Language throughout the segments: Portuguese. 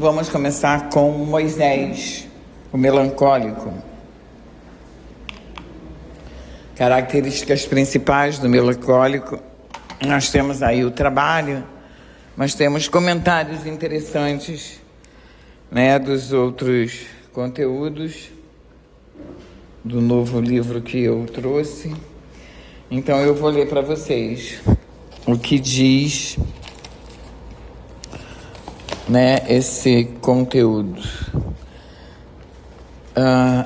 Vamos começar com Moisés, o melancólico. Características principais do melancólico. Nós temos aí o trabalho, mas temos comentários interessantes, dos outros conteúdos do novo livro que eu trouxe. Então eu vou ler para vocês o que diz esse conteúdo.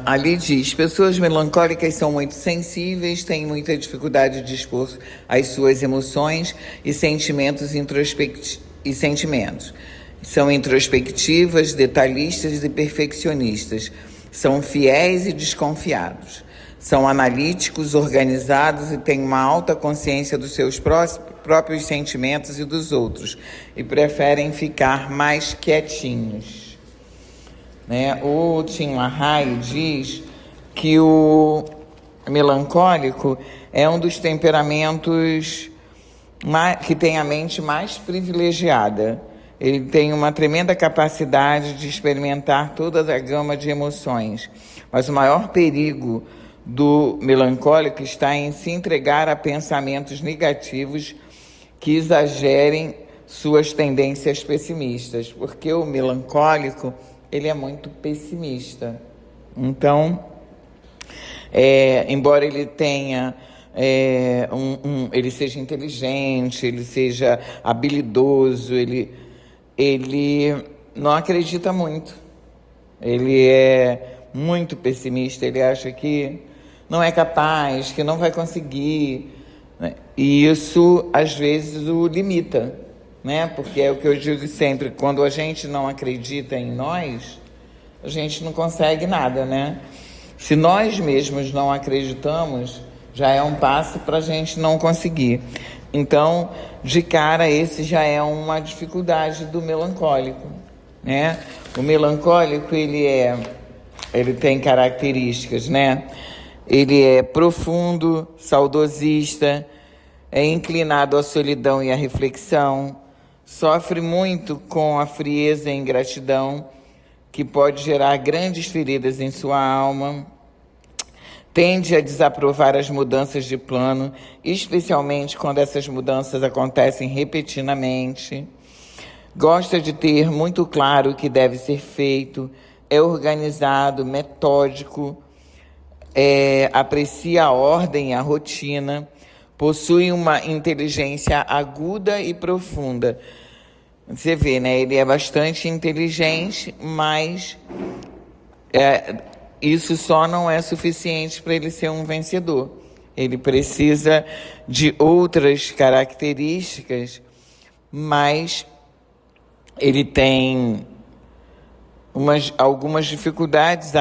Ali diz: pessoas melancólicas são muito sensíveis, têm muita dificuldade de expor as suas emoções e sentimentos São introspectivas, detalhistas e perfeccionistas. São fiéis e desconfiados. São analíticos, organizados e têm uma alta consciência dos seus próprios sentimentos e dos outros, e preferem ficar mais quietinhos. O Tim LaHaye diz que o melancólico é um dos temperamentos que tem a mente mais privilegiada. Ele tem uma tremenda capacidade de experimentar toda a gama de emoções, mas o maior perigo do melancólico está em se entregar a pensamentos negativos que exagerem suas tendências pessimistas, porque o melancólico, ele é muito pessimista. Então, embora ele tenha ele seja inteligente, ele seja habilidoso, ele não acredita muito. Ele é muito pessimista, ele acha que não é capaz, que não vai conseguir, e isso às vezes o limita, porque é o que eu digo sempre: quando a gente não acredita em nós, a gente não consegue nada, Se nós mesmos não acreditamos, já é um passo para a gente não conseguir. Então, de cara, esse já é uma dificuldade do melancólico, O melancólico, ele tem características, Ele é profundo, saudosista, é inclinado à solidão e à reflexão, sofre muito com a frieza e ingratidão, que pode gerar grandes feridas em sua alma, tende a desaprovar as mudanças de plano, especialmente quando essas mudanças acontecem repetidamente, gosta de ter muito claro o que deve ser feito, é organizado, metódico, aprecia a ordem e a rotina, possui uma inteligência aguda e profunda. Você vê, ele é bastante inteligente, mas isso só não é suficiente para ele ser um vencedor. Ele precisa de outras características, mas ele tem algumas dificuldades.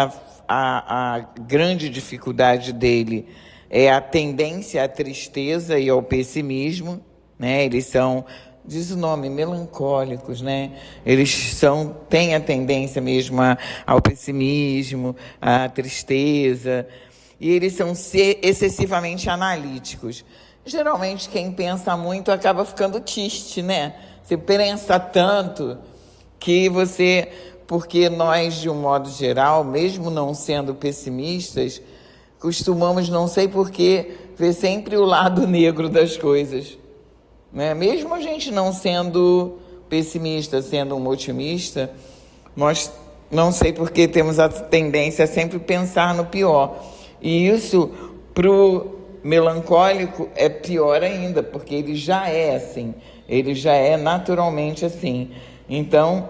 A grande dificuldade dele é a tendência à tristeza e ao pessimismo, Eles são, diz o nome, melancólicos, Eles têm a tendência mesmo ao pessimismo, à tristeza, e eles são excessivamente analíticos. Geralmente, quem pensa muito acaba ficando triste, Você pensa tanto que porque nós, de um modo geral, mesmo não sendo pessimistas, costumamos, não sei porquê, ver sempre o lado negro das coisas, Mesmo a gente não sendo pessimista, sendo um otimista, nós, não sei porquê, temos a tendência a sempre pensar no pior. E isso, para o melancólico, é pior ainda, porque ele já é assim, ele já é naturalmente assim. Então,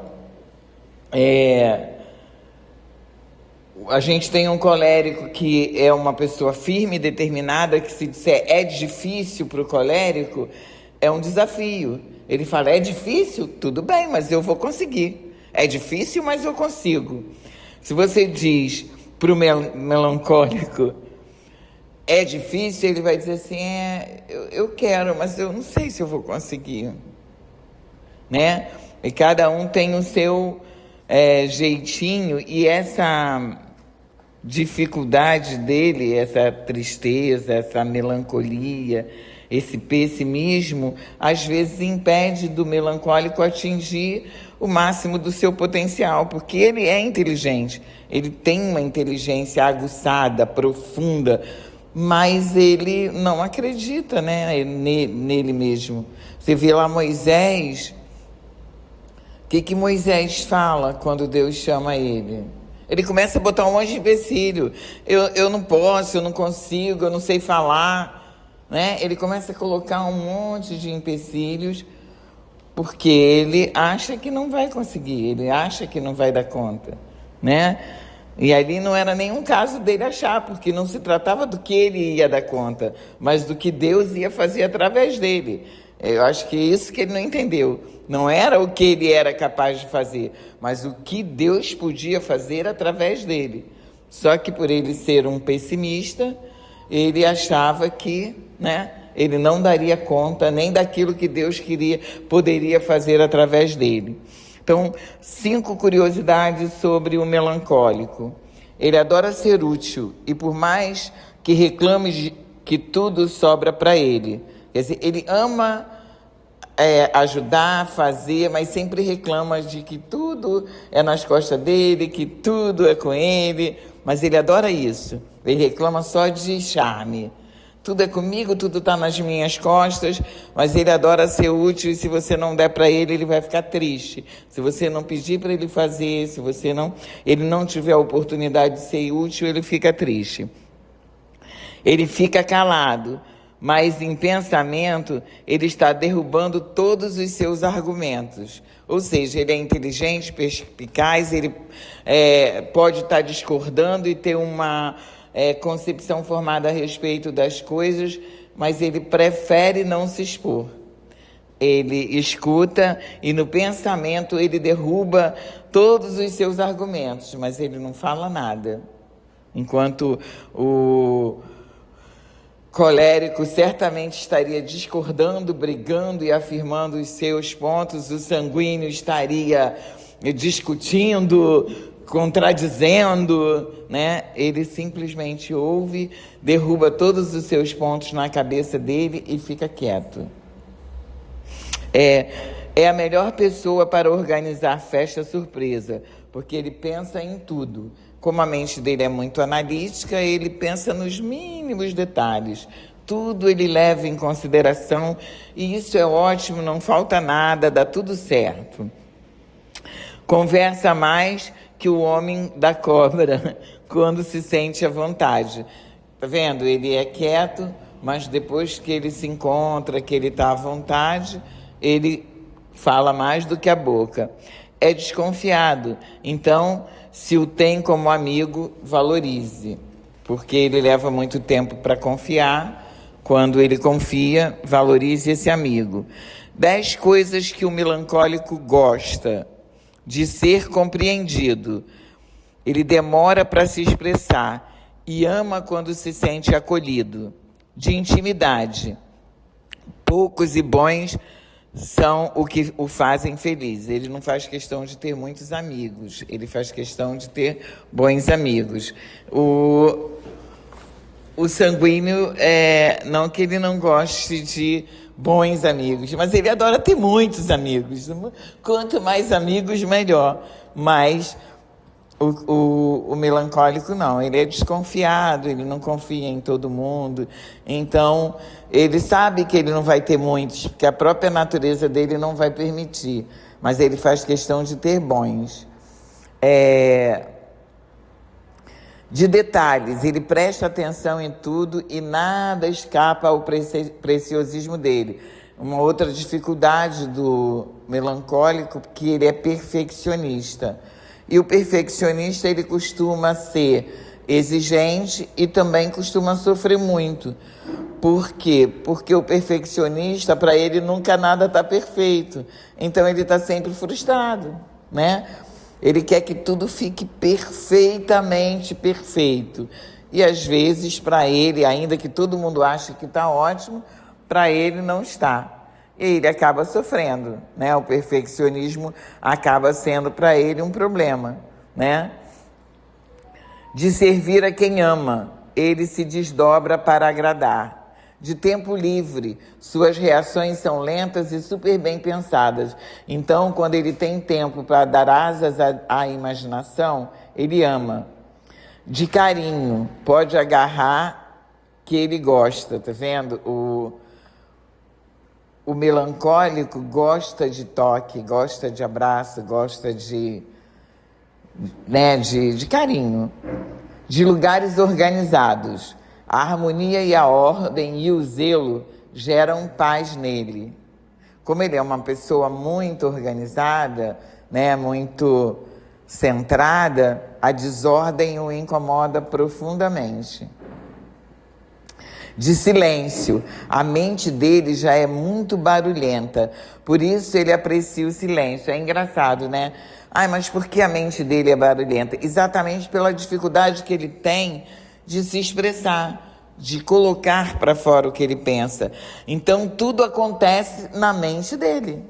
a gente tem um colérico que é uma pessoa firme e determinada, que se disser é difícil para o colérico, é um desafio. Ele fala: é difícil? Tudo bem, mas eu vou conseguir. É difícil, mas eu consigo. Se você diz para o melancólico é difícil, ele vai dizer assim: eu quero, mas eu não sei se eu vou conseguir, E cada um tem o seu jeitinho, e essa dificuldade dele, essa tristeza, essa melancolia, esse pessimismo, às vezes impede do melancólico atingir o máximo do seu potencial, porque ele é inteligente, ele tem uma inteligência aguçada, profunda, mas ele não acredita, né, nele mesmo. Você vê lá Moisés, o que Moisés fala quando Deus chama ele? Ele começa a botar um monte de empecilho. Eu não posso, eu não consigo, eu não sei falar, né? Ele começa a colocar um monte de empecilhos, porque ele acha que não vai conseguir, ele acha que não vai dar conta, né? E ali não era nenhum caso dele achar, porque não se tratava do que ele ia dar conta, mas do que Deus ia fazer através dele. Eu acho que é isso que ele não entendeu. Não era o que ele era capaz de fazer, mas o que Deus podia fazer através dele. Só que por ele ser um pessimista, ele achava que, né, ele não daria conta nem daquilo que Deus poderia fazer através dele. Então, 5 curiosidades sobre o melancólico. Ele adora ser útil e por mais que reclame que tudo sobra para ele. Quer dizer, ele ama ajudar, fazer, mas sempre reclama de que tudo é nas costas dele, que tudo é com ele, mas ele adora isso. Ele reclama só de charme. Tudo é comigo, tudo está nas minhas costas, mas ele adora ser útil e se você não der para ele, ele vai ficar triste. Se você não pedir para ele fazer, se ele não tiver a oportunidade de ser útil, ele fica triste. Ele fica calado, mas em pensamento ele está derrubando todos os seus argumentos. Ou seja, ele é inteligente, perspicaz, ele pode estar discordando e ter uma concepção formada a respeito das coisas, mas ele prefere não se expor. Ele escuta e no pensamento ele derruba todos os seus argumentos, mas ele não fala nada. Enquanto o colérico certamente estaria discordando, brigando e afirmando os seus pontos, o sanguíneo estaria discutindo, contradizendo, né? Ele simplesmente ouve, derruba todos os seus pontos na cabeça dele e fica quieto. É a melhor pessoa para organizar festa surpresa, porque ele pensa em tudo. Como a mente dele é muito analítica, ele pensa nos mínimos detalhes. Tudo ele leva em consideração e isso é ótimo, não falta nada, dá tudo certo. Conversa mais que o homem da cobra quando se sente à vontade. Tá vendo? Ele é quieto, mas depois que ele se encontra, que ele está à vontade, ele fala mais do que a boca. É desconfiado, então, se o tem como amigo, valorize, porque ele leva muito tempo para confiar. Quando ele confia, valorize esse amigo. 10 coisas que o melancólico gosta: de ser compreendido. Ele demora para se expressar e ama quando se sente acolhido. De intimidade. Poucos e bons são o que o fazem feliz. Ele não faz questão de ter muitos amigos, ele faz questão de ter bons amigos. O sanguíneo, não que ele não goste de bons amigos, mas ele adora ter muitos amigos. Quanto mais amigos, melhor. Mas o melancólico não, ele é desconfiado, ele não confia em todo mundo. Então, ele sabe que ele não vai ter muitos, porque a própria natureza dele não vai permitir. Mas ele faz questão de ter bons. De detalhes, ele presta atenção em tudo e nada escapa ao preciosismo dele. Uma outra dificuldade do melancólico é que ele é perfeccionista. E o perfeccionista, ele costuma ser exigente e também costuma sofrer muito. Por quê? Porque o perfeccionista, para ele, nunca nada está perfeito. Então, ele está sempre frustrado, né? Ele quer que tudo fique perfeitamente perfeito. E, às vezes, para ele, ainda que todo mundo ache que está ótimo, para ele não está. E ele acaba sofrendo, né? O perfeccionismo acaba sendo para ele um problema, né? De servir a quem ama, ele se desdobra para agradar. de tempo livre. Suas reações são lentas e super bem pensadas. Então, quando ele tem tempo para dar asas à imaginação, ele ama. De carinho, pode agarrar que ele gosta, tá vendo? O melancólico gosta de toque, gosta de abraço, gosta de carinho. De lugares organizados. A harmonia e a ordem e o zelo geram paz nele. Como ele é uma pessoa muito organizada, né, muito centrada, a desordem o incomoda profundamente. De silêncio, a mente dele já é muito barulhenta, por isso ele aprecia o silêncio. É engraçado, né? Mas por que a mente dele é barulhenta? Exatamente pela dificuldade que ele tem de se expressar, de colocar para fora o que ele pensa. Então, tudo acontece na mente dele.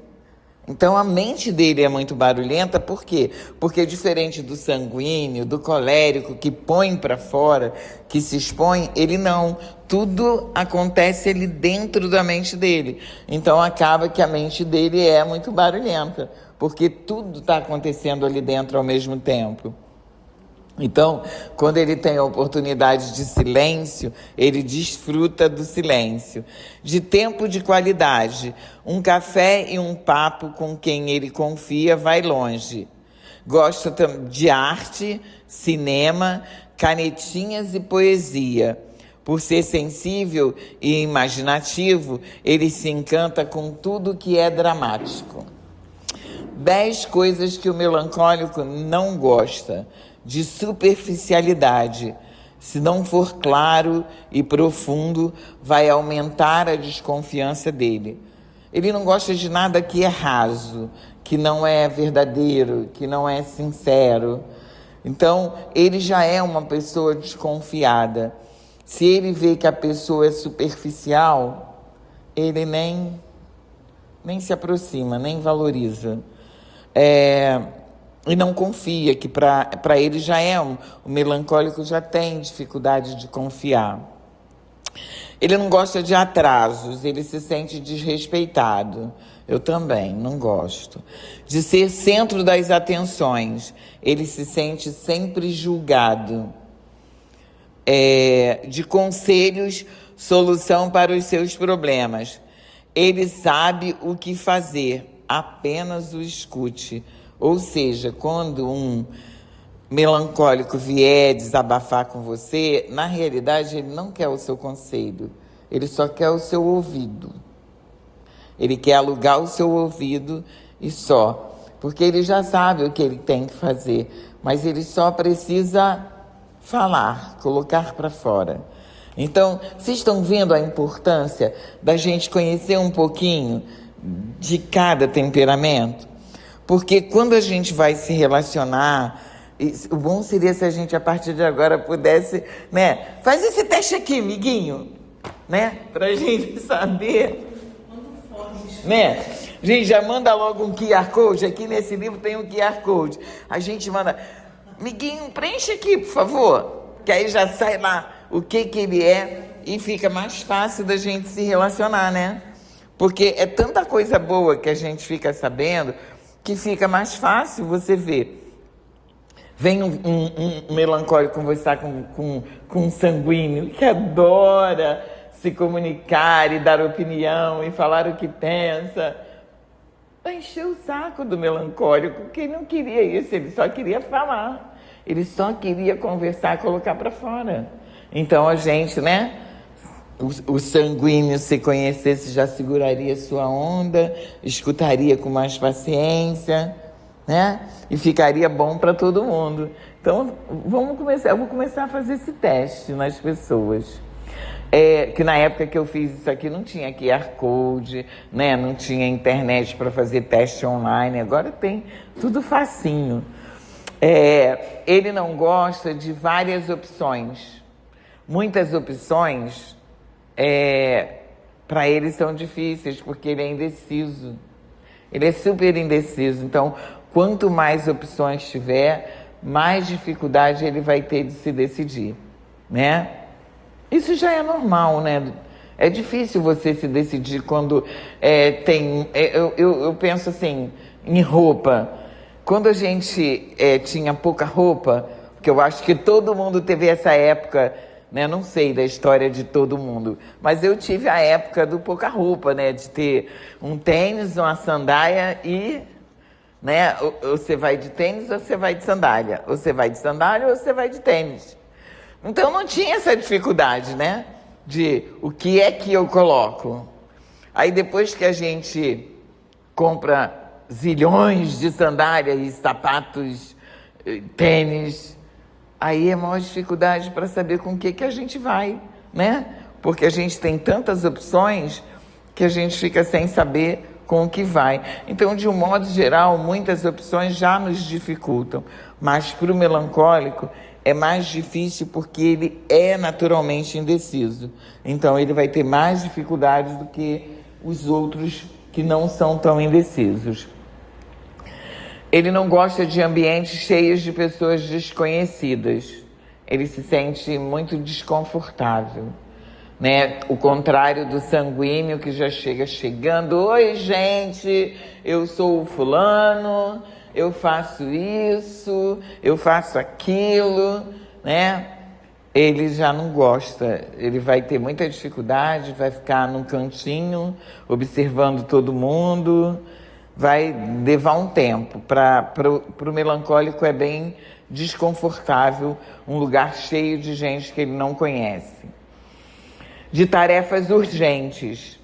Então, a mente dele é muito barulhenta, por quê? Porque diferente do sanguíneo, do colérico, que põe para fora, que se expõe, ele não. Tudo acontece ali dentro da mente dele. Então, acaba que a mente dele é muito barulhenta, porque tudo está acontecendo ali dentro ao mesmo tempo. Então, quando ele tem a oportunidade de silêncio, ele desfruta do silêncio. De tempo de qualidade, um café e um papo com quem ele confia vai longe. Gosta de arte, cinema, canetinhas e poesia. Por ser sensível e imaginativo, ele se encanta com tudo que é dramático. 10 coisas que o melancólico não gosta. De superficialidade. Se não for claro e profundo, vai aumentar a desconfiança dele. Ele não gosta de nada que é raso, que não é verdadeiro, que não é sincero. Então, ele já é uma pessoa desconfiada. Se ele vê que a pessoa é superficial, ele nem se aproxima, nem valoriza. E não confia, que para ele já é o melancólico já tem dificuldade de confiar. Ele não gosta de atrasos, ele se sente desrespeitado. Eu também não gosto. De ser centro das atenções, ele se sente sempre julgado. De conselhos, solução para os seus problemas. Ele sabe o que fazer, apenas o escute. Ou seja, quando um melancólico vier desabafar com você, na realidade ele não quer o seu conselho, ele só quer o seu ouvido. Ele quer alugar o seu ouvido e só, porque ele já sabe o que ele tem que fazer, mas ele só precisa falar, colocar para fora. Então, vocês estão vendo a importância da gente conhecer um pouquinho de cada temperamento? Porque quando a gente vai se relacionar, o bom seria se a gente, a partir de agora, pudesse, né? Faz esse teste aqui, amiguinho, né? Pra gente saber, né? Gente, já manda logo um QR Code. Aqui nesse livro tem um QR Code. A gente manda, amiguinho, preenche aqui, por favor. Que aí já sai lá o que ele é e fica mais fácil da gente se relacionar, né? Porque é tanta coisa boa que a gente fica sabendo que fica mais fácil você ver. Vem um melancólico conversar com um sanguíneo que adora se comunicar e dar opinião e falar o que pensa. Vai encher o saco do melancólico, que ele não queria isso, ele só queria falar. Ele só queria conversar, colocar para fora. Então a gente, né? O sanguíneo, se conhecesse, já seguraria sua onda, escutaria com mais paciência, né? E ficaria bom para todo mundo. Então, eu vou começar a fazer esse teste nas pessoas. Que na época que eu fiz isso aqui não tinha QR Code, né? Não tinha internet para fazer teste online, agora tem tudo facinho. Ele não gosta de várias opções. Muitas opções para ele são difíceis, porque ele é indeciso. Ele é super indeciso. Então, quanto mais opções tiver, mais dificuldade ele vai ter de se decidir, né? Isso já é normal, né? É difícil você se decidir quando eu penso assim, em roupa. Quando a gente tinha pouca roupa, porque eu acho que todo mundo teve essa época, né? Não sei da história de todo mundo, mas eu tive a época do pouca roupa, né? De ter um tênis, uma sandália e, né? Ou você vai de tênis ou você vai de sandália. Ou você vai de sandália ou você vai de tênis. Então não tinha essa dificuldade, né? De o que é que eu coloco. Aí depois que a gente compra zilhões de sandálias e sapatos, tênis, aí é a maior dificuldade para saber com o que a gente vai, né? Porque a gente tem tantas opções que a gente fica sem saber com o que vai. Então, de um modo geral, muitas opções já nos dificultam, mas para o melancólico é mais difícil porque ele é naturalmente indeciso. Então, ele vai ter mais dificuldades do que os outros que não são tão indecisos. Ele não gosta de ambientes cheios de pessoas desconhecidas. Ele se sente muito desconfortável, né? O contrário do sanguíneo que já chega chegando. Oi, gente, eu sou o fulano, eu faço isso, eu faço aquilo, né? Ele já não gosta, ele vai ter muita dificuldade, vai ficar num cantinho, observando todo mundo. Vai levar um tempo. Para o melancólico é bem desconfortável um lugar cheio de gente que ele não conhece. De tarefas urgentes,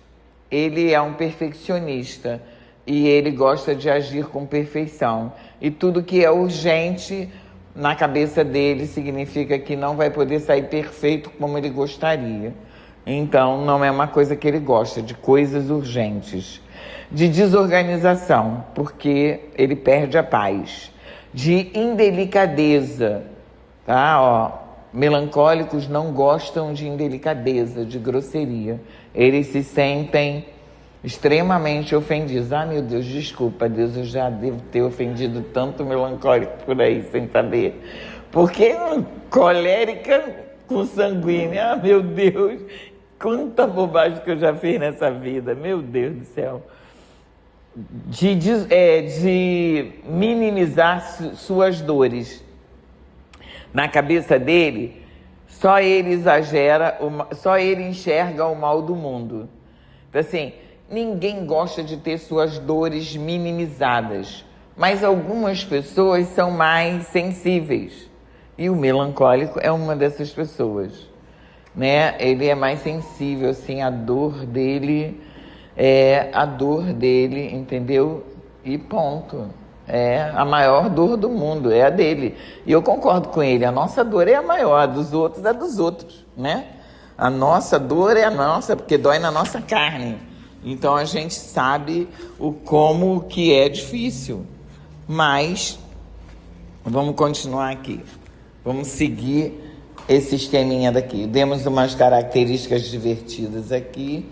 ele é um perfeccionista e ele gosta de agir com perfeição. E tudo que é urgente na cabeça dele significa que não vai poder sair perfeito como ele gostaria. Então, não é uma coisa que ele gosta, de coisas urgentes. De desorganização, porque ele perde a paz. De indelicadeza, tá? Ó, melancólicos não gostam de indelicadeza, de grosseria. Eles se sentem extremamente ofendidos. Ah, meu Deus, desculpa, Deus, eu já devo ter ofendido tanto melancólico por aí, sem saber. Porque colérica com sanguínea, ah, meu Deus, quanta bobagem que eu já fiz nessa vida, meu Deus do céu. De minimizar suas dores. Na cabeça dele, só ele enxerga o mal do mundo. Então, assim, ninguém gosta de ter suas dores minimizadas, mas algumas pessoas são mais sensíveis. E o melancólico é uma dessas pessoas, né? Ele é mais sensível, assim, a dor dele é a dor dele, entendeu? E ponto. É a maior dor do mundo, é a dele. E eu concordo com ele, a nossa dor é a maior, a dos outros é a dos outros, né? A nossa dor é a nossa, porque dói na nossa carne. Então a gente sabe como que é difícil. Mas vamos continuar aqui. Vamos seguir esse esqueminha daqui. Demos umas características divertidas aqui.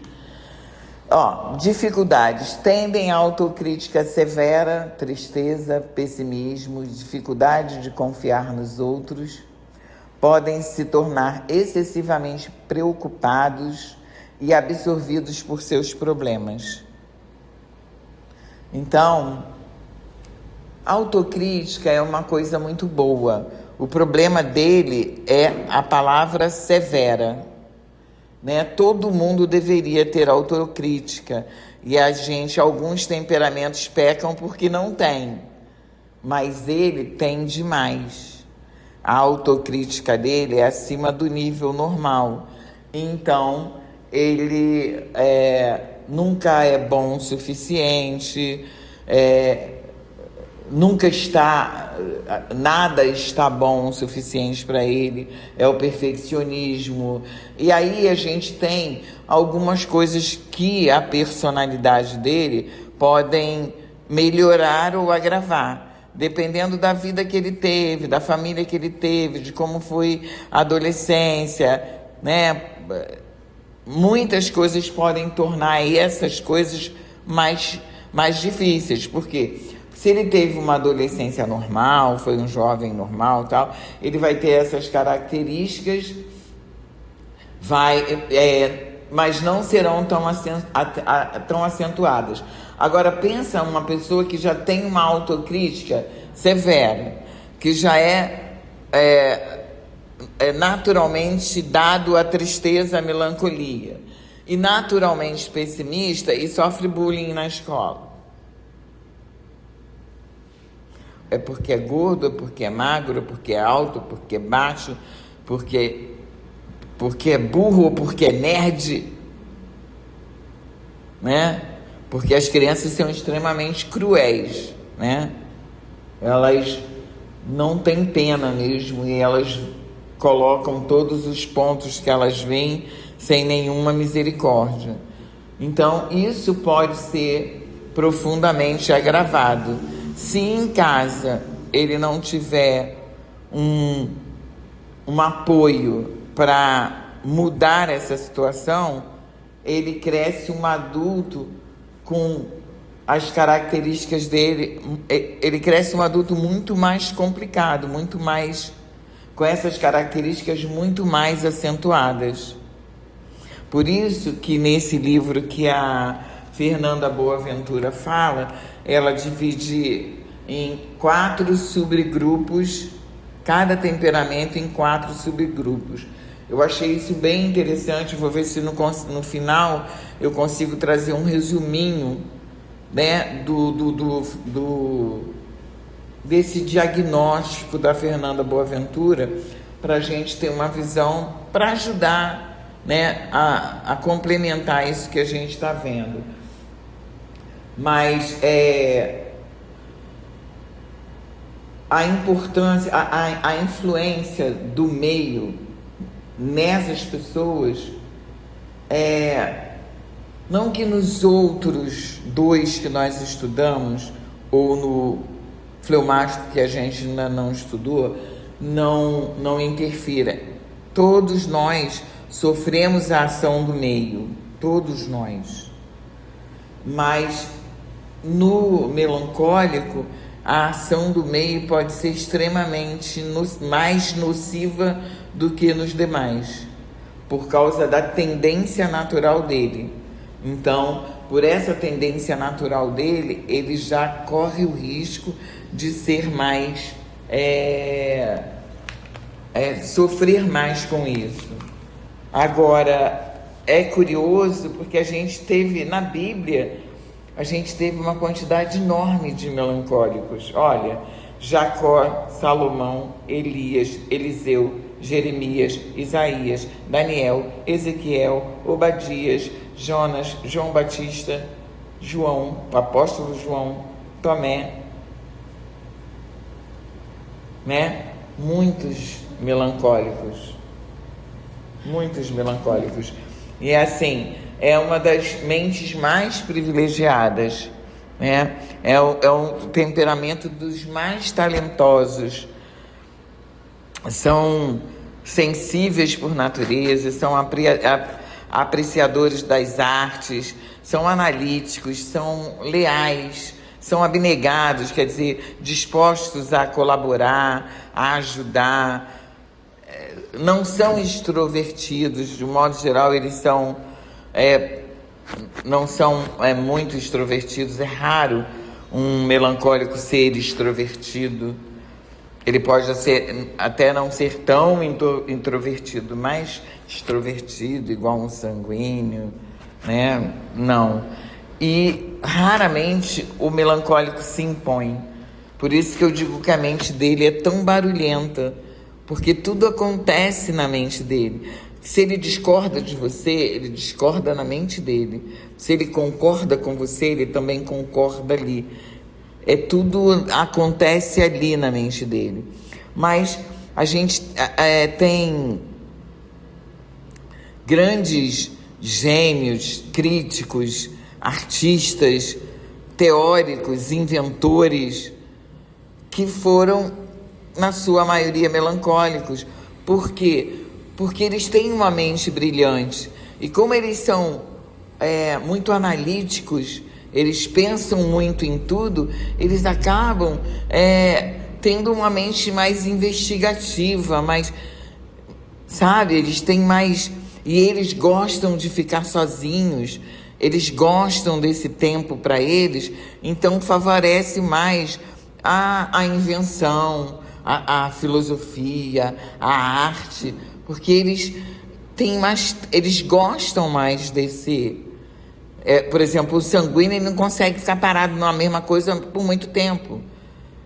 Dificuldades. Tendem à autocrítica severa, tristeza, pessimismo, dificuldade de confiar nos outros. Podem se tornar excessivamente preocupados e absorvidos por seus problemas. Então, autocrítica é uma coisa muito boa. O problema dele é a palavra severa. Né? Todo mundo deveria ter autocrítica e alguns temperamentos pecam porque não tem, mas ele tem demais. A autocrítica dele é acima do nível normal, então ele nunca é bom o suficiente, nada está bom o suficiente para ele, é o perfeccionismo. E aí a gente tem algumas coisas que a personalidade dele podem melhorar ou agravar, dependendo da vida que ele teve, da família que ele teve, de como foi a adolescência, né? Muitas coisas podem tornar essas coisas mais difíceis, porque se ele teve uma adolescência normal, foi um jovem normal, tal, ele vai ter essas características, vai mas não serão tão acentuadas. Agora, pensa uma pessoa que já tem uma autocrítica severa, que já é naturalmente dado à tristeza, à melancolia, e naturalmente pessimista e sofre bullying na escola. É porque é gordo, é porque é magro, é porque é alto, porque é baixo, porque é burro ou porque é nerd, né? Porque as crianças são extremamente cruéis, né? Elas não têm pena mesmo e elas colocam todos os pontos que elas veem sem nenhuma misericórdia. Então, isso pode ser profundamente agravado. Se em casa ele não tiver um apoio para mudar essa situação, ele cresce um adulto com as características dele, ele cresce um adulto muito mais complicado, muito mais, com essas características muito mais acentuadas. Por isso que nesse livro que a Fernanda Boaventura fala, ela divide em 4 subgrupos, cada temperamento em 4 subgrupos. Eu achei isso bem interessante, vou ver se no final eu consigo trazer um resuminho, né, desse diagnóstico da Fernanda Boaventura, para a gente ter uma visão, para ajudar, né, a complementar isso que a gente está vendo. Mas a importância, a influência do meio nessas pessoas, não que nos outros 2 que nós estudamos, ou no fleumático que a gente ainda não estudou, não interfira. Todos nós sofremos a ação do meio, todos nós. Mas no melancólico, a ação do meio pode ser extremamente mais nociva do que nos demais, por causa da tendência natural dele. Então, por essa tendência natural dele, ele já corre o risco de ser mais, sofrer mais com isso. Agora, é curioso porque a gente teve, na Bíblia, a gente teve uma quantidade enorme de melancólicos. Olha, Jacó, Salomão, Elias, Eliseu, Jeremias, Isaías, Daniel, Ezequiel, Obadias, Jonas, João Batista, João, o apóstolo João, Tomé, né? Muitos melancólicos. E assim, é uma das mentes mais privilegiadas, né? É um temperamento dos mais talentosos. São sensíveis por natureza, são apreciadores das artes, são analíticos, são leais, são abnegados, quer dizer, dispostos a colaborar, a ajudar. Não são extrovertidos, de modo geral, eles são não são muito extrovertidos. É raro um melancólico ser extrovertido. Ele pode até não ser tão introvertido, mas extrovertido, igual um sanguíneo, né? Não. E raramente o melancólico se impõe. Por isso que eu digo que a mente dele é tão barulhenta, porque tudo acontece na mente dele. Se ele discorda de você, ele discorda na mente dele. Se ele concorda com você, ele também concorda ali. Tudo acontece ali na mente dele. Mas a gente tem grandes gênios, críticos, artistas, teóricos, inventores, que foram, na sua maioria, melancólicos. Por quê? Porque eles têm uma mente brilhante. E como eles são muito analíticos, eles pensam muito em tudo, eles acabam tendo uma mente mais investigativa, mais, sabe? Eles têm mais e eles gostam de ficar sozinhos, eles gostam desse tempo para eles, então favorece mais a invenção, a filosofia, a arte, porque eles gostam mais desse... por exemplo, o sanguíneo, ele não consegue ficar parado numa mesma coisa por muito tempo.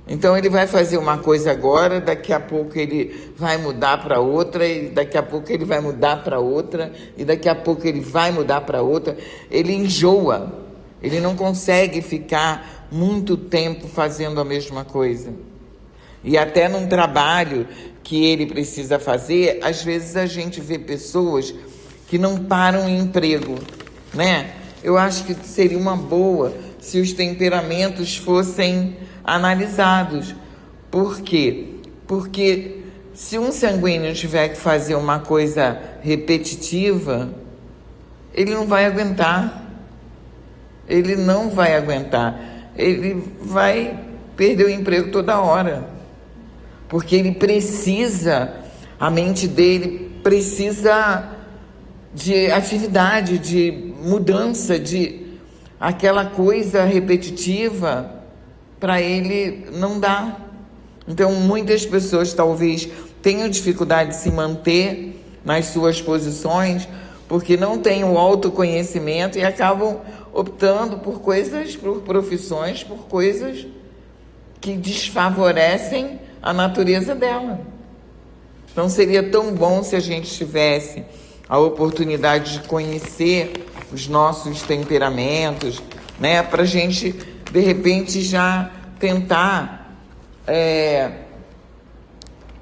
Então ele vai fazer uma coisa agora, daqui a pouco ele vai mudar para outra, e daqui a pouco ele vai mudar para outra, e daqui a pouco ele vai mudar para outra. Ele enjoa, ele não consegue ficar muito tempo fazendo a mesma coisa. E até num trabalho que ele precisa fazer, às vezes a gente vê pessoas que não param em emprego, né? Eu acho que seria uma boa se os temperamentos fossem analisados. Por quê? Porque se um sanguíneo tiver que fazer uma coisa repetitiva, ele não vai aguentar. Ele não vai aguentar. Ele vai perder o emprego toda hora. Porque ele precisa, a mente dele precisa de atividade, de mudança, de aquela coisa repetitiva, para ele não dá. Então, muitas pessoas talvez tenham dificuldade de se manter nas suas posições, porque não têm o autoconhecimento e acabam optando por coisas, por profissões, por coisas que desfavorecem a natureza dela. Então, seria tão bom se a gente tivesse a oportunidade de conhecer os nossos temperamentos, né? Para a gente, de repente, já tentar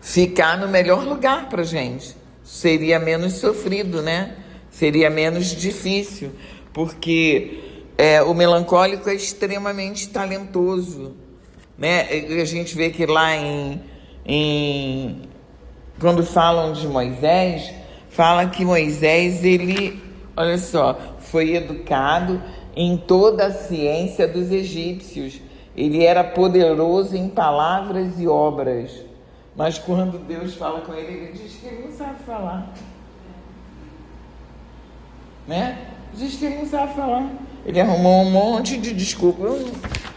ficar no melhor lugar para a gente. Seria menos sofrido, né? Seria menos difícil, porque o melancólico é extremamente talentoso, né? A gente vê que lá quando falam de Moisés, fala que Moisés, ele, olha só, foi educado em toda a ciência dos egípcios. Ele era poderoso em palavras e obras. Mas quando Deus fala com ele, ele diz que ele não sabe falar. Né? Diz que ele não sabe falar. Ele arrumou um monte de desculpas.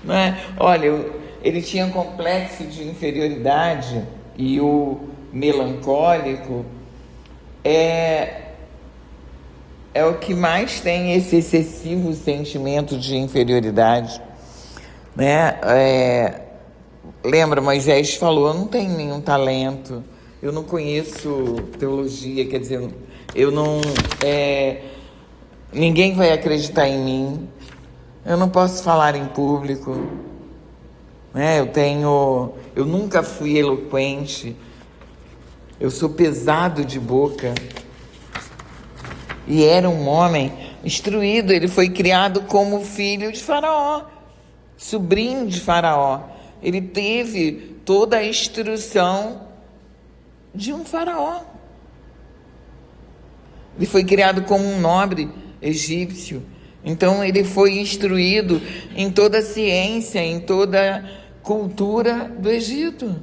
Né? Olha, ele tinha um complexo de inferioridade, e o melancólico é o que mais tem esse excessivo sentimento de inferioridade, né? Lembra, Moisés falou: eu não tenho nenhum talento, eu não conheço teologia, quer dizer, eu não, ninguém vai acreditar em mim, eu não posso falar em público, né? Eu nunca fui eloquente, eu sou pesado de boca. E era um homem instruído, ele foi criado como filho de Faraó, sobrinho de Faraó. Ele teve toda a instrução de um faraó. Ele foi criado como um nobre egípcio. Então ele foi instruído em toda a ciência, em toda a cultura do Egito.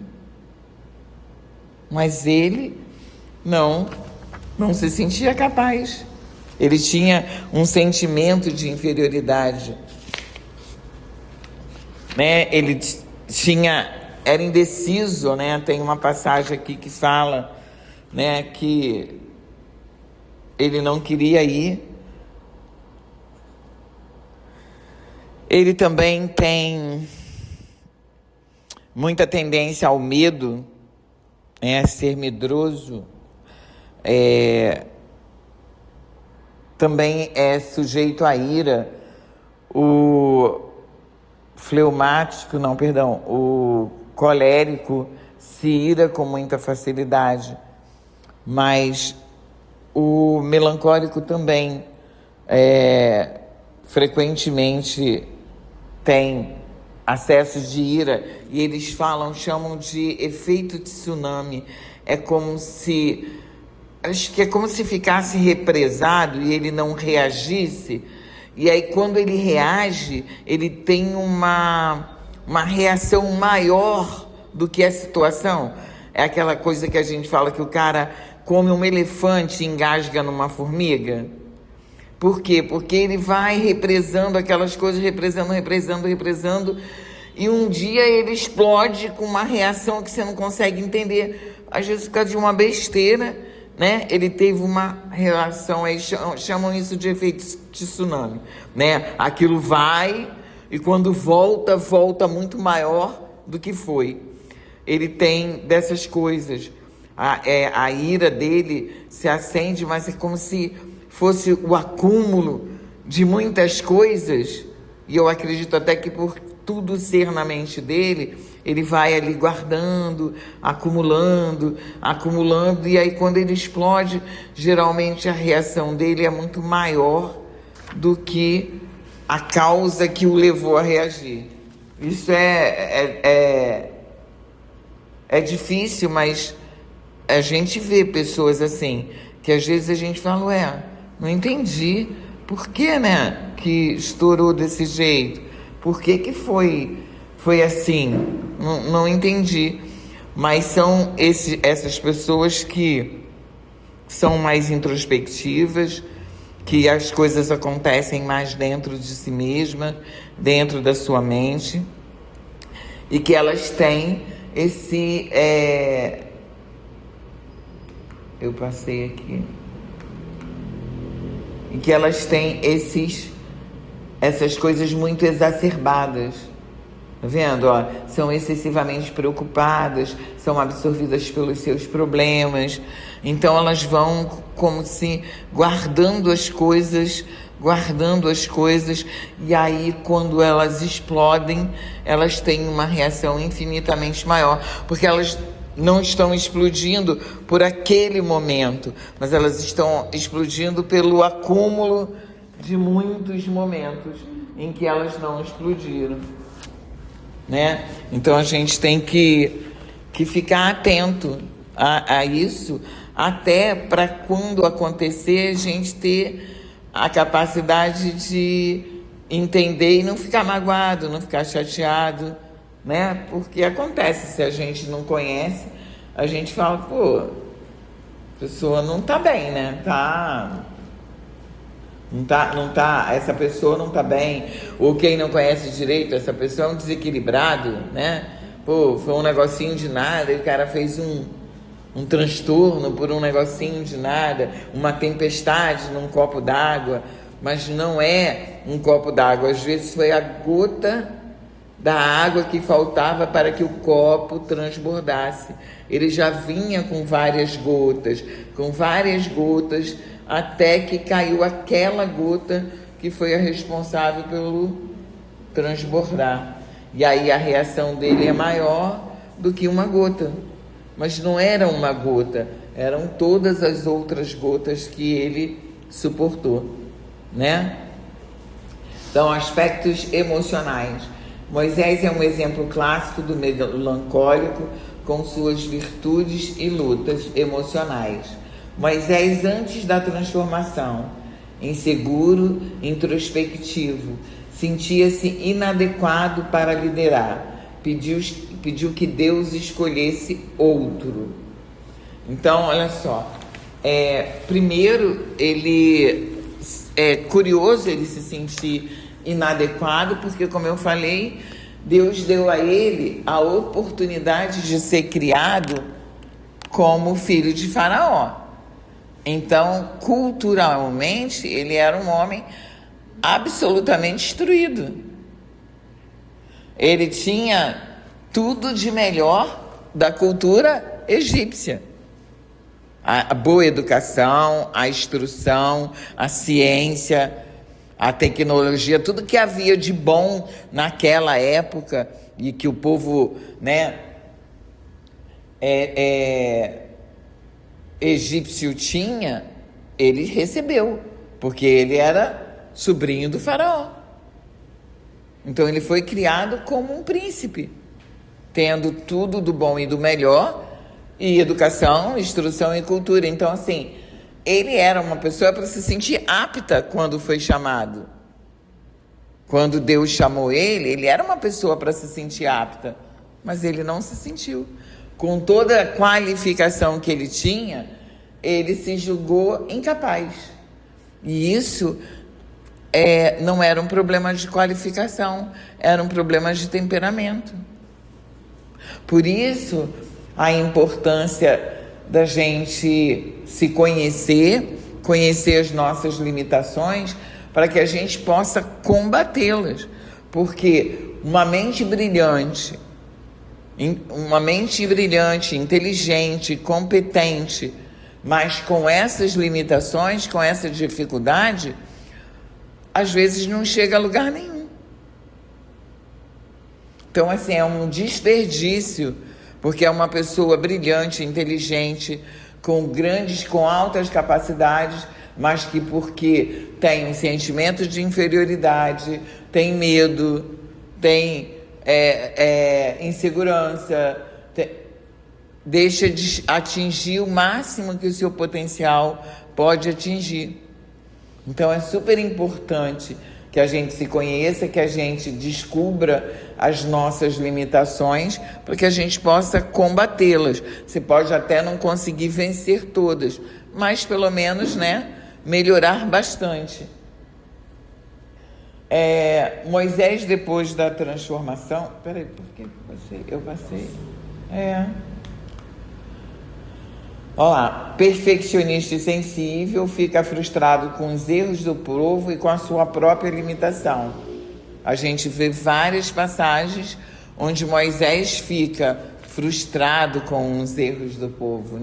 Mas ele não se sentia capaz. Ele tinha um sentimento de inferioridade, né? Ele era indeciso, né? Tem uma passagem aqui que fala, né, que ele não queria ir. Ele também tem muita tendência ao medo, a ser medroso. Também é sujeito à ira. O colérico se ira com muita facilidade, mas o melancólico também frequentemente tem acessos de ira, e eles chamam de efeito tsunami. Acho que é como se ficasse represado e ele não reagisse. E aí, quando ele reage, ele tem uma reação maior do que a situação. É aquela coisa que a gente fala que o cara, come um elefante e engasga numa formiga? Por quê? Porque ele vai represando aquelas coisas, represando, e um dia ele explode com uma reação que você não consegue entender, às vezes por causa de uma besteira, né? Ele teve uma relação, aí chamam isso de efeito tsunami, né? Aquilo vai, e quando volta muito maior do que foi. Ele tem dessas coisas, a ira dele se acende, mas é como se fosse o acúmulo de muitas coisas, e eu acredito até que por tudo ser na mente dele, ele vai ali guardando, acumulando, e aí quando ele explode, geralmente a reação dele é muito maior do que a causa que o levou a reagir. Isso é difícil, mas a gente vê pessoas assim, que às vezes a gente fala, não entendi, por que, né, que estourou desse jeito? Por que foi assim? Não entendi. Mas são essas pessoas que são mais introspectivas, que as coisas acontecem mais dentro de si mesma, dentro da sua mente, e que elas têm esse... Eu passei aqui. E que elas têm essas coisas muito exacerbadas. Tá vendo? São excessivamente preocupadas, são absorvidas pelos seus problemas. Então elas vão como se guardando as coisas, e aí quando elas explodem, elas têm uma reação infinitamente maior, porque elas não estão explodindo por aquele momento, mas elas estão explodindo pelo acúmulo de muitos momentos em que elas não explodiram, né? Então a gente tem que ficar atento a isso, até para quando acontecer a gente ter a capacidade de entender e não ficar magoado, não ficar chateado, né? Porque acontece, se a gente não conhece, a gente fala, a pessoa não tá bem, né? Não tá, essa pessoa não tá bem. Ou quem não conhece direito, essa pessoa é um desequilibrado, né? Foi um negocinho de nada, e o cara fez um transtorno por um negocinho de nada, uma tempestade num copo d'água, mas não é um copo d'água, às vezes foi a gota da água que faltava para que o copo transbordasse. Ele já vinha com várias gotas, até que caiu aquela gota que foi a responsável pelo transbordar. E aí a reação dele é maior do que uma gota. Mas não era uma gota, eram todas as outras gotas que ele suportou, né? Então, aspectos emocionais. Moisés é um exemplo clássico do melancólico, com suas virtudes e lutas emocionais. Moisés, antes da transformação, inseguro, introspectivo, sentia-se inadequado para liderar. Pediu que Deus escolhesse outro. Então, olha só. Primeiro, ele é curioso ele se sentir inadequado, porque, como eu falei, Deus deu a ele a oportunidade de ser criado como filho de Faraó. Então, culturalmente, ele era um homem absolutamente instruído. Ele tinha tudo de melhor da cultura egípcia. A boa educação, a instrução, a ciência, a tecnologia, tudo que havia de bom naquela época e que o povo, né, egípcio tinha, ele recebeu, porque ele era sobrinho do faraó. Então ele foi criado como um príncipe, tendo tudo do bom e do melhor, e educação, instrução e cultura. Então, assim, ele era uma pessoa para se sentir apta quando foi chamado. Quando Deus chamou ele era uma pessoa para se sentir apta, mas ele não se sentiu. Com toda a qualificação que ele tinha, ele se julgou incapaz. E isso não era um problema de qualificação, era um problema de temperamento. Por isso, a importância da gente se conhecer as nossas limitações, para que a gente possa combatê-las. Porque uma mente brilhante, inteligente, competente, mas com essas limitações, com essa dificuldade, às vezes não chega a lugar nenhum. Então, assim, é um desperdício, porque é uma pessoa brilhante, inteligente, com altas capacidades, mas que porque tem um sentimento de inferioridade, tem medo, tem insegurança, deixa de atingir o máximo que o seu potencial pode atingir. Então é super importante que a gente se conheça, que a gente descubra as nossas limitações, para que a gente possa combatê-las. Você pode até não conseguir vencer todas, mas pelo menos, melhorar bastante. Moisés, depois da transformação... Peraí, por que eu passei? Olha lá, perfeccionista e sensível, fica frustrado com os erros do povo e com a sua própria limitação. A gente vê várias passagens onde Moisés fica frustrado com os erros do povo,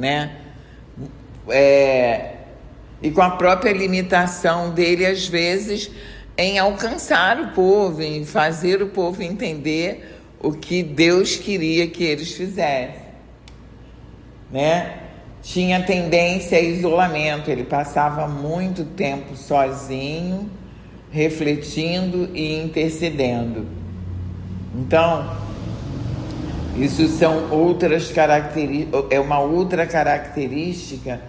e com a própria limitação dele, às vezes, em alcançar o povo, em fazer o povo entender o que Deus queria que eles fizessem, Tinha tendência a isolamento, ele passava muito tempo sozinho, refletindo e intercedendo. Então, isso são uma outra característica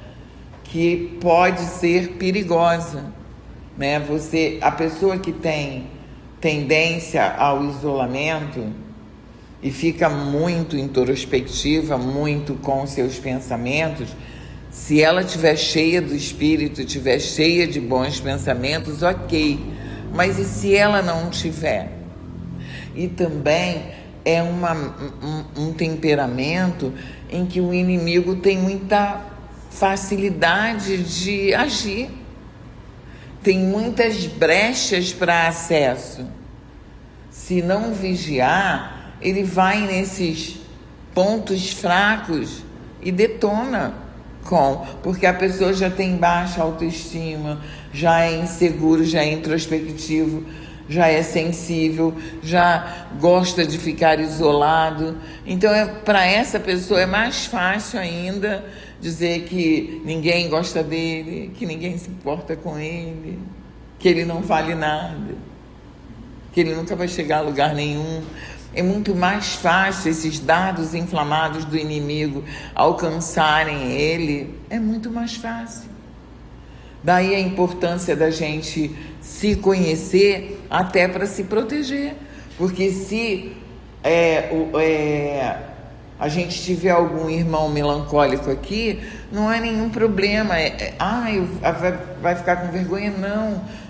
que pode ser perigosa, a pessoa que tem tendência ao isolamento e fica muito introspectiva, muito com seus pensamentos, se ela estiver cheia do Espírito, estiver cheia de bons pensamentos, ok. Mas e se ela não tiver? E também é um temperamento em que o inimigo tem muita facilidade de agir. Tem muitas brechas para acesso. Se não vigiar, ele vai nesses pontos fracos e detona porque a pessoa já tem baixa autoestima, já é inseguro, já é introspectivo, já é sensível, já gosta de ficar isolado. Então, para essa pessoa é mais fácil ainda dizer que ninguém gosta dele, que ninguém se importa com ele, que ele não vale nada, que ele nunca vai chegar a lugar nenhum. É muito mais fácil esses dardos inflamados do inimigo alcançarem ele, é muito mais fácil. Daí a importância da gente se conhecer até para se proteger, porque se a gente tiver algum irmão melancólico aqui, não é nenhum problema. Vai ficar com vergonha?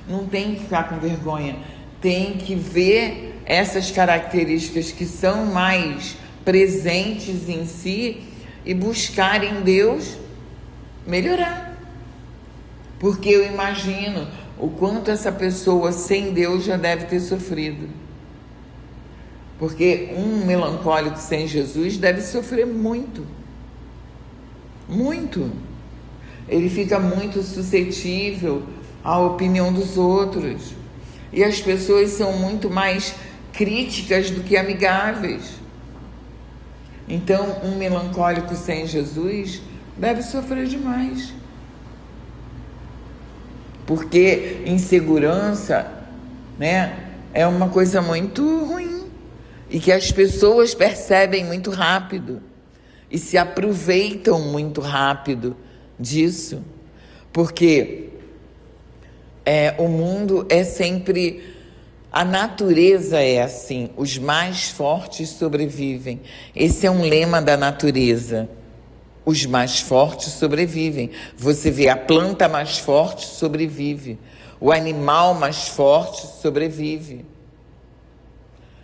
Não tem que ficar com vergonha. Tem que ver essas características que são mais presentes em si e buscar em Deus melhorar. Porque eu imagino o quanto essa pessoa sem Deus já deve ter sofrido. Porque um melancólico sem Jesus deve sofrer muito. Muito. Ele fica muito suscetível à opinião dos outros. E as pessoas são muito mais críticas do que amigáveis. Então, um melancólico sem Jesus deve sofrer demais. Porque insegurança, é uma coisa muito ruim. E que as pessoas percebem muito rápido. E se aproveitam muito rápido disso. Porque o mundo é sempre... A natureza é assim, os mais fortes sobrevivem. Esse é um lema da natureza. os mais fortes sobrevivem. Você vê a planta mais forte sobrevive. O animal mais forte sobrevive.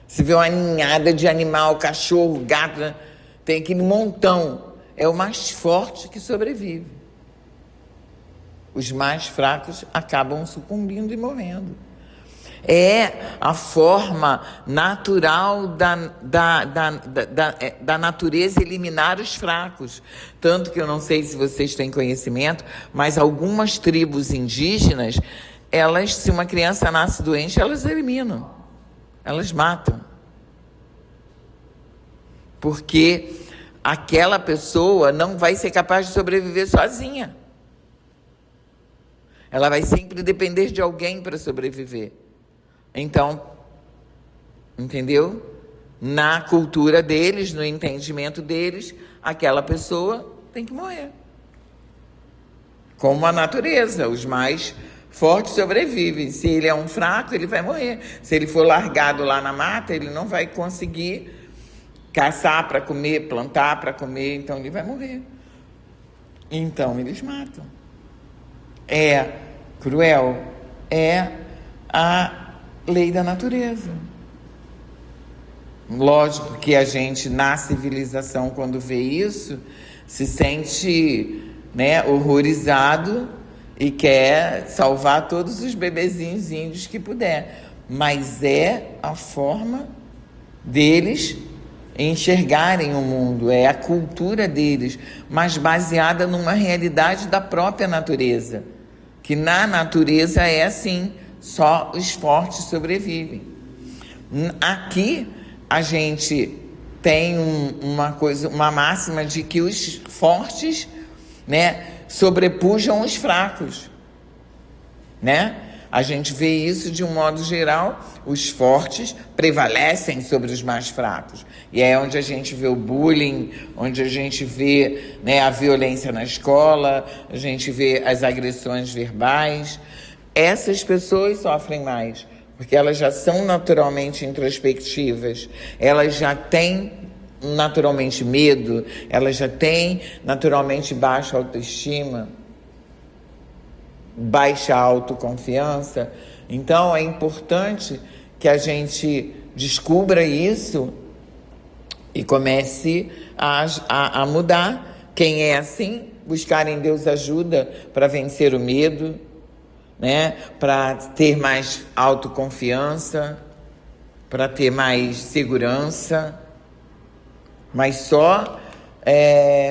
Você vê uma ninhada de animal, cachorro, gato, tem aquele montão. É o mais forte que sobrevive. Os mais fracos acabam sucumbindo e morrendo. É a forma natural da natureza eliminar os fracos. Tanto que eu não sei se vocês têm conhecimento, mas algumas tribos indígenas, elas, se uma criança nasce doente, elas eliminam. Elas matam. Porque aquela pessoa não vai ser capaz de sobreviver sozinha. Ela vai sempre depender de alguém para sobreviver. Então, entendeu? Na cultura deles, no entendimento deles, aquela pessoa tem que morrer. Como a natureza, os mais fortes sobrevivem. Se ele é um fraco, ele vai morrer. Se ele for largado lá na mata, ele não vai conseguir caçar para comer, plantar para comer, então ele vai morrer. Então eles matam. É cruel, é a lei da natureza. Lógico que a gente, na civilização, quando vê isso, se sente, horrorizado e quer salvar todos os bebezinhos índios que puder. Mas é a forma deles enxergarem o mundo, é a cultura deles, mas baseada numa realidade da própria natureza. Que na natureza é assim. Só os fortes sobrevivem. Aqui a gente tem uma máxima de que os fortes, sobrepujam os fracos, A gente vê isso de um modo geral, os fortes prevalecem sobre os mais fracos. E é onde a gente vê o bullying, onde a gente vê, a violência na escola, a gente vê as agressões verbais. Essas pessoas sofrem mais, porque elas já são naturalmente introspectivas, elas já têm naturalmente medo, elas já têm naturalmente baixa autoestima, baixa autoconfiança. Então é importante que a gente descubra isso e comece a mudar. Quem é assim, buscar em Deus ajuda para vencer o medo, para ter mais autoconfiança, para ter mais segurança, mas só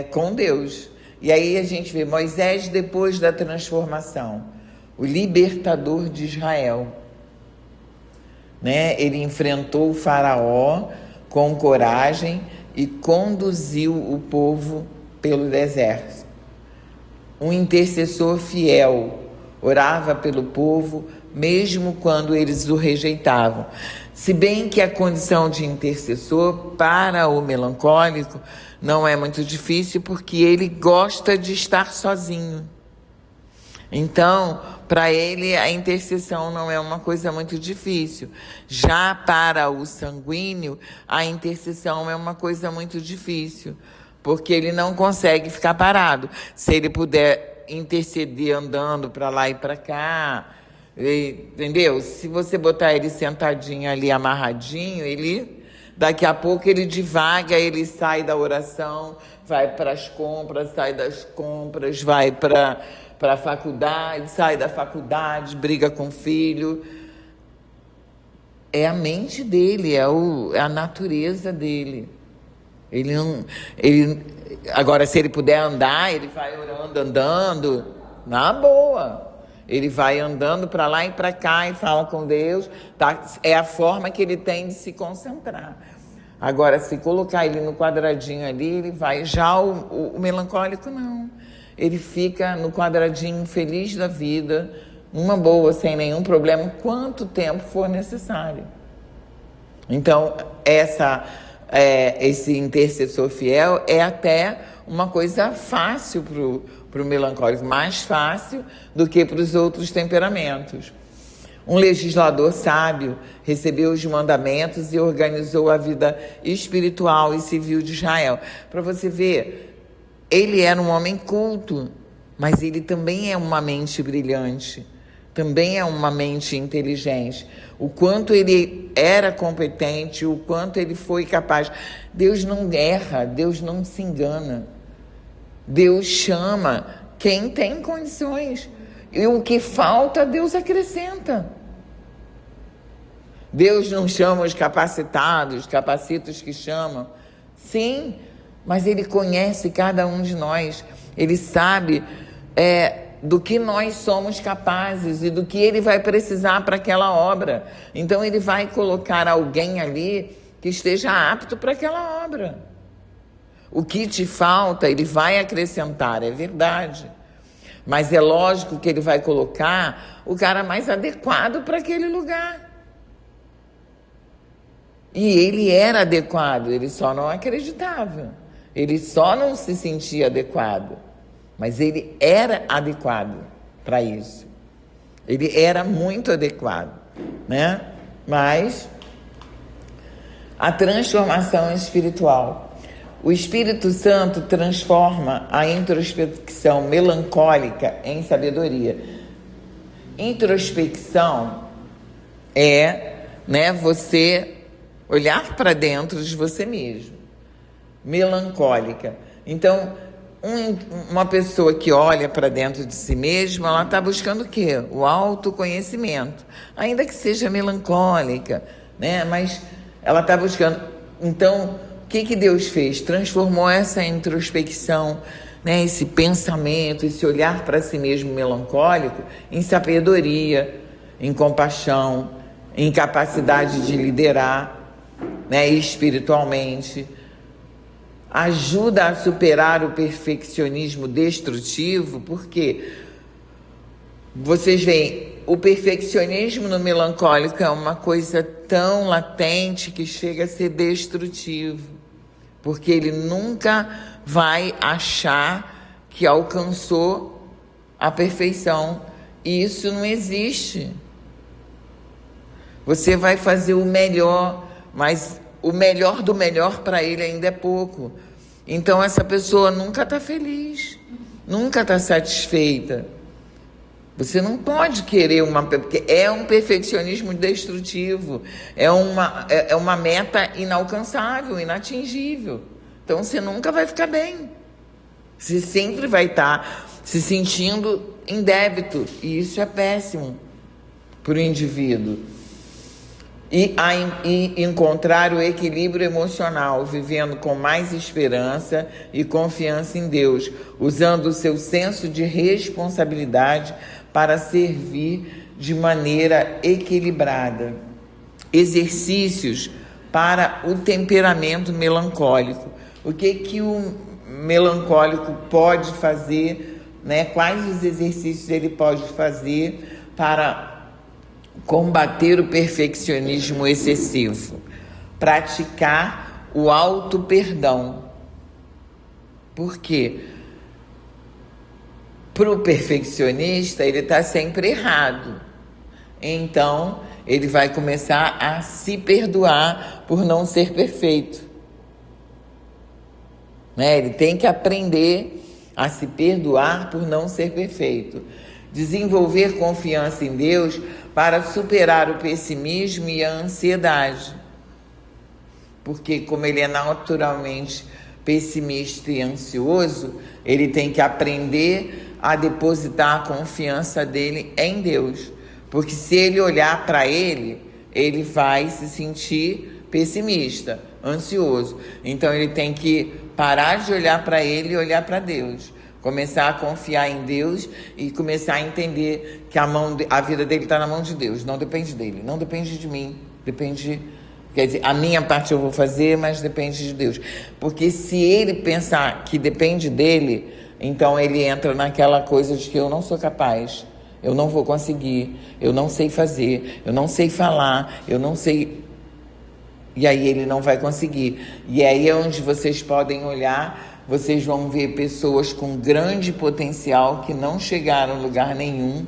com Deus. E aí a gente vê Moisés depois da transformação, o libertador de Israel, Ele enfrentou o faraó com coragem e conduziu o povo pelo deserto. Um intercessor fiel, orava pelo povo, mesmo quando eles o rejeitavam. Se bem que a condição de intercessor para o melancólico não é muito difícil, porque ele gosta de estar sozinho. Então, para ele, a intercessão não é uma coisa muito difícil. Já para o sanguíneo, a intercessão é uma coisa muito difícil, porque ele não consegue ficar parado. Se ele puder interceder andando para lá e para cá, entendeu? Se você botar ele sentadinho ali, amarradinho, daqui a pouco ele divaga, ele sai da oração, vai para as compras, sai das compras, vai para a faculdade, sai da faculdade, briga com o filho. É a mente dele, é a natureza dele. Agora, se ele puder andar, ele vai orando, andando, na boa. Ele vai andando para lá e para cá e fala com Deus. Tá? É a forma que ele tem de se concentrar. Agora, se colocar ele no quadradinho ali, ele vai. Já o melancólico, não. Ele fica no quadradinho feliz da vida, numa boa, sem nenhum problema, quanto tempo for necessário. Então, esse intercessor fiel é até uma coisa fácil para o melancólico, mais fácil do que para os outros temperamentos. Um legislador sábio recebeu os mandamentos e organizou a vida espiritual e civil de Israel. Para você ver, ele era um homem culto, mas ele também é uma mente brilhante, também é uma mente inteligente. O quanto ele era competente, o quanto ele foi capaz. Deus não erra, Deus não se engana. Deus chama quem tem condições. E o que falta, Deus acrescenta. Deus não chama os capacitados, capacita os que chamam. Sim, mas Ele conhece cada um de nós. Ele sabe do que nós somos capazes e do que Ele vai precisar para aquela obra. Então Ele vai colocar alguém ali que esteja apto para aquela obra. O que te falta, Ele vai acrescentar, é verdade. Mas é lógico que Ele vai colocar o cara mais adequado para aquele lugar. E ele era adequado, ele só não acreditava. Ele só não se sentia adequado. Mas ele era adequado para isso. Ele era muito adequado, né? Mas a transformação espiritual. O Espírito Santo transforma a introspecção melancólica em sabedoria. Introspecção é, você olhar para dentro de você mesmo. Melancólica. Então, uma pessoa que olha para dentro de si mesma, ela está buscando o quê? O autoconhecimento. Ainda que seja melancólica, né? Mas ela está buscando. Então, o que Deus fez? Transformou essa introspecção, né? Esse pensamento, esse olhar para si mesmo melancólico, em sabedoria, em compaixão, em capacidade de liderar, né, espiritualmente. Ajuda a superar o perfeccionismo destrutivo, porque vocês veem, o perfeccionismo no melancólico é uma coisa tão latente que chega a ser destrutivo, porque ele nunca vai achar que alcançou a perfeição, e isso não existe. Você vai fazer o melhor, mas o melhor do melhor para ele ainda é pouco. Então essa pessoa nunca está feliz, nunca está satisfeita. Você não pode querer porque é um perfeccionismo destrutivo, é uma meta inalcançável, inatingível. Então você nunca vai ficar bem. Você sempre vai estar se sentindo em débito, e isso é péssimo para o indivíduo. E encontrar o equilíbrio emocional, vivendo com mais esperança e confiança em Deus, usando o seu senso de responsabilidade para servir de maneira equilibrada. Exercícios para o temperamento melancólico. O que o melancólico pode fazer, né? Quais os exercícios ele pode fazer para combater o perfeccionismo excessivo? Praticar o auto-perdão. Por quê? Para o perfeccionista, ele está sempre errado. Então, ele vai começar a se perdoar por não ser perfeito. Né? Ele tem que aprender a se perdoar por não ser perfeito. Desenvolver confiança em Deus para superar o pessimismo e a ansiedade. Porque como ele é naturalmente pessimista e ansioso, ele tem que aprender a depositar a confiança dele em Deus. Porque se ele olhar para ele, ele vai se sentir pessimista, ansioso. Então ele tem que parar de olhar para ele e olhar para Deus. Começar a confiar em Deus e começar a entender que a vida dele está na mão de Deus, não depende dele, não depende de mim, quer dizer, a minha parte eu vou fazer, mas depende de Deus. Porque se ele pensar que depende dele, então ele entra naquela coisa de que eu não sou capaz, eu não vou conseguir, eu não sei fazer, eu não sei falar, eu não sei. E aí ele não vai conseguir. E aí é onde vocês podem olhar. Vocês vão ver pessoas com grande potencial que não chegaram a lugar nenhum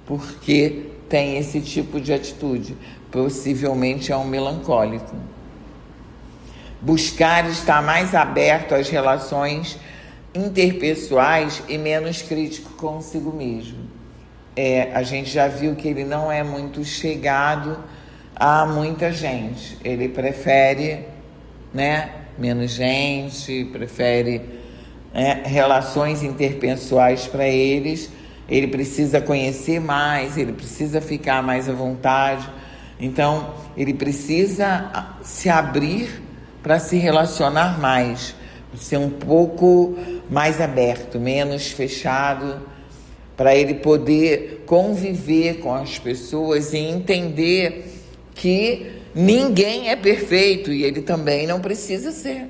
porque tem esse tipo de atitude. Possivelmente é um melancólico. Buscar estar mais aberto às relações interpessoais e menos crítico consigo mesmo. A gente já viu que ele não é muito chegado a muita gente. Ele prefere, né, menos gente, prefere relações interpessoais para eles. Ele precisa conhecer mais, ele precisa ficar mais à vontade. Então, ele precisa se abrir para se relacionar mais, ser um pouco mais aberto, menos fechado, para ele poder conviver com as pessoas e entender que ninguém é perfeito e ele também não precisa ser.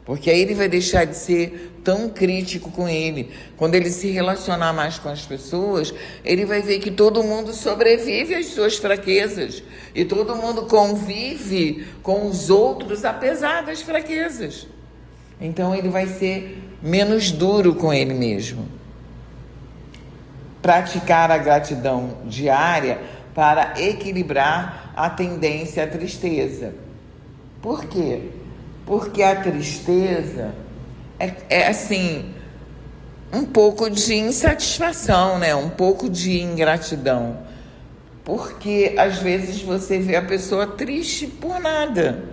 Porque aí ele vai deixar de ser tão crítico com ele. Quando ele se relacionar mais com as pessoas, ele vai ver que todo mundo sobrevive às suas fraquezas. E todo mundo convive com os outros apesar das fraquezas. Então ele vai ser menos duro com ele mesmo. Praticar a gratidão diária para equilibrar a tendência à tristeza. Por quê? Porque a tristeza é assim, um pouco de insatisfação, né? Um pouco de ingratidão. Porque às vezes você vê a pessoa triste por nada.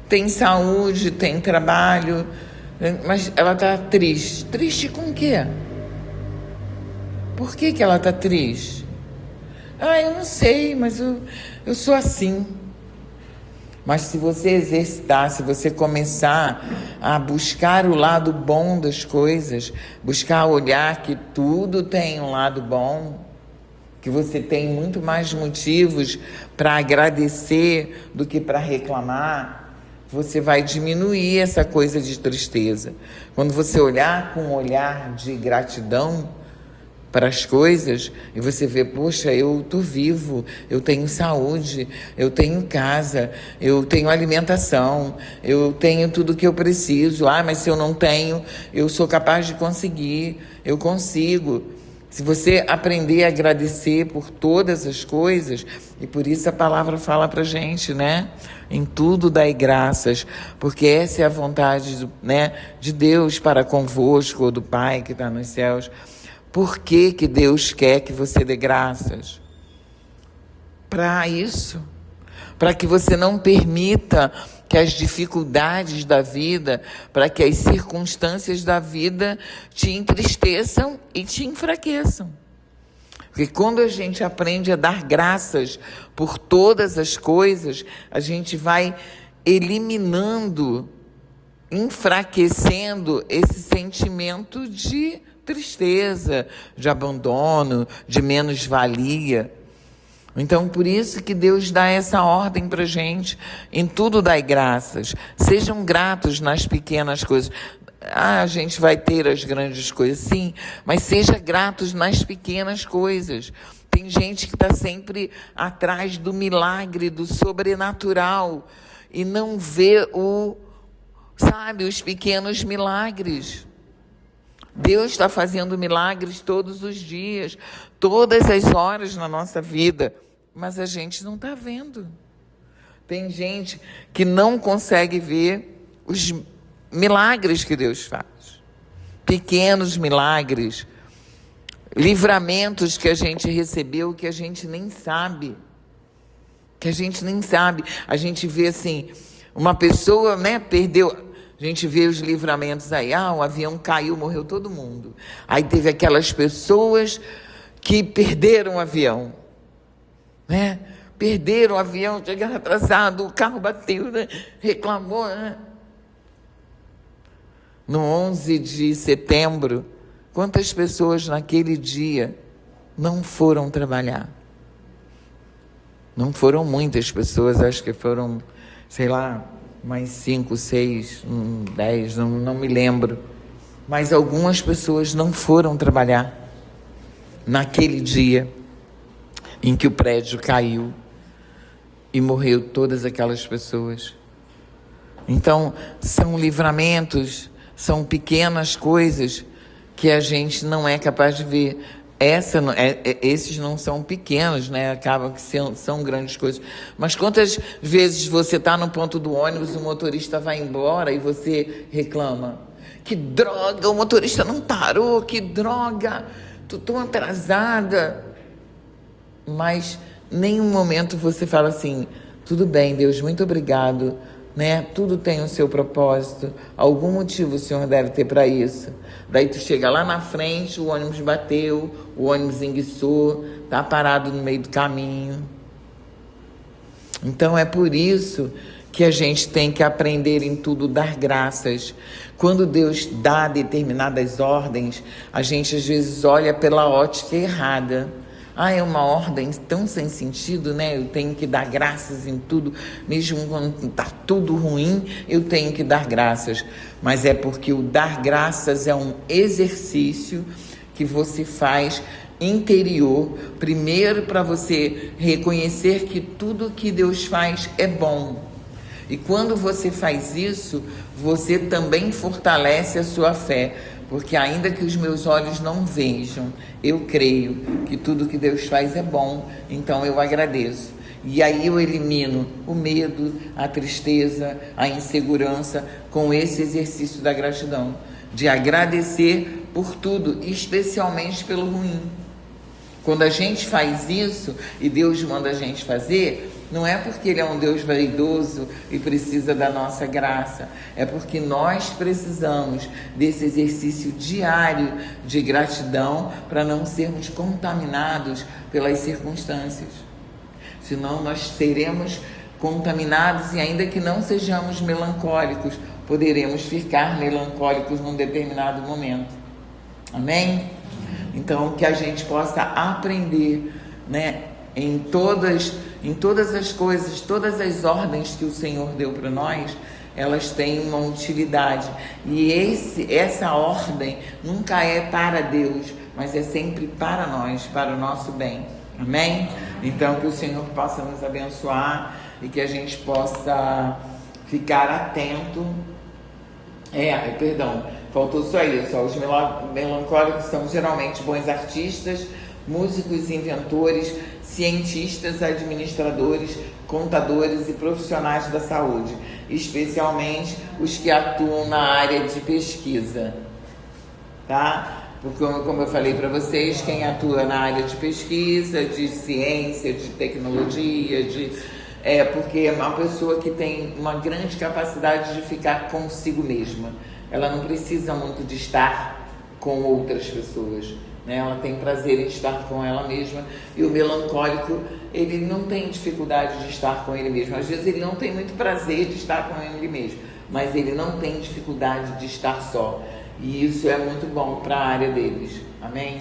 Tem saúde, tem trabalho, mas ela está triste. Triste com o quê? Por que ela está triste? Eu não sei, mas eu sou assim. Mas se você exercitar, se você começar a buscar o lado bom das coisas, buscar olhar que tudo tem um lado bom, que você tem muito mais motivos para agradecer do que para reclamar, você vai diminuir essa coisa de tristeza. Quando você olhar com um olhar de gratidão para as coisas, e você vê, poxa, eu estou vivo, eu tenho saúde, eu tenho casa, eu tenho alimentação, eu tenho tudo que eu preciso. Mas se eu não tenho, eu sou capaz de conseguir, eu consigo. Se você aprender a agradecer por todas as coisas, e por isso a palavra fala para a gente, né? Em tudo dai graças, porque essa é a vontade, né, de Deus para convosco, ou do Pai que está nos céus. Por que Deus quer que você dê graças? Para isso. Para que você não permita que as dificuldades da vida, para que as circunstâncias da vida te entristeçam e te enfraqueçam. Porque quando a gente aprende a dar graças por todas as coisas, a gente vai eliminando, enfraquecendo esse sentimento de tristeza, de abandono, de menos-valia. Então, por isso que Deus dá essa ordem para a gente. Em tudo dai graças. Sejam gratos nas pequenas coisas. A gente vai ter as grandes coisas, sim, mas seja gratos nas pequenas coisas. Tem gente que está sempre atrás do milagre, do sobrenatural, e não vê os pequenos milagres. Deus está fazendo milagres todos os dias, todas as horas na nossa vida, mas a gente não está vendo. Tem gente que não consegue ver os milagres que Deus faz. Pequenos milagres, livramentos que a gente recebeu que a gente nem sabe. A gente vê assim, uma pessoa, né, perdeu. A gente vê os livramentos aí, o avião caiu, morreu todo mundo. Aí teve aquelas pessoas que perderam o avião, né? Perderam o avião, chegaram atrasado, o carro bateu, né? Reclamou, né? No 11 de setembro, quantas pessoas naquele dia não foram trabalhar? Não foram muitas pessoas, acho que foram, sei lá, mais 5, 6, 10, não me lembro. Mas algumas pessoas não foram trabalhar naquele dia em que o prédio caiu e morreu todas aquelas pessoas. Então, são livramentos, são pequenas coisas que a gente não é capaz de ver. Esses não são pequenos, né? Acabam que são grandes coisas. Mas quantas vezes você está no ponto do ônibus, o motorista vai embora e você reclama? Que droga, o motorista não parou, que droga, tô tão atrasada. Mas nenhum momento você fala assim, tudo bem, Deus, muito obrigado, né? Tudo tem o seu propósito, algum motivo o Senhor deve ter para isso. Daí tu chega lá na frente, o ônibus bateu, o ônibus enguiçou, tá parado no meio do caminho. Então é por isso que a gente tem que aprender em tudo dar graças. Quando Deus dá determinadas ordens, a gente às vezes olha pela ótica errada. É uma ordem tão sem sentido, né? Eu tenho que dar graças em tudo, mesmo quando está tudo ruim, eu tenho que dar graças. Mas é porque o dar graças é um exercício que você faz interior, primeiro para você reconhecer que tudo que Deus faz é bom. E quando você faz isso, você também fortalece a sua fé. Porque ainda que os meus olhos não vejam, eu creio que tudo que Deus faz é bom, então eu agradeço. E aí eu elimino o medo, a tristeza, a insegurança com esse exercício da gratidão. De agradecer por tudo, especialmente pelo ruim. Quando a gente faz isso, e Deus manda a gente fazer, não é porque Ele é um Deus vaidoso e precisa da nossa graça. É porque nós precisamos desse exercício diário de gratidão para não sermos contaminados pelas circunstâncias. Senão nós seremos contaminados e ainda que não sejamos melancólicos, poderemos ficar melancólicos num determinado momento. Amém? Então, que a gente possa aprender, né, em todas as coisas, todas as ordens que o Senhor deu para nós, elas têm uma utilidade. E essa ordem nunca é para Deus, mas é sempre para nós, para o nosso bem. Amém? Então, que o Senhor possa nos abençoar e que a gente possa ficar atento. Faltou só isso. Os melancólicos são geralmente bons artistas, músicos, inventores, cientistas, administradores, contadores e profissionais da saúde, especialmente os que atuam na área de pesquisa, tá? Porque, como eu falei para vocês, quem atua na área de pesquisa, de ciência, de tecnologia, porque é uma pessoa que tem uma grande capacidade de ficar consigo mesma. Ela não precisa muito de estar com outras pessoas, né? Ela tem prazer em estar com ela mesma. E o melancólico, ele não tem dificuldade de estar com ele mesmo. Às vezes ele não tem muito prazer de estar com ele mesmo, mas ele não tem dificuldade de estar só. E isso é muito bom para a área deles. Amém?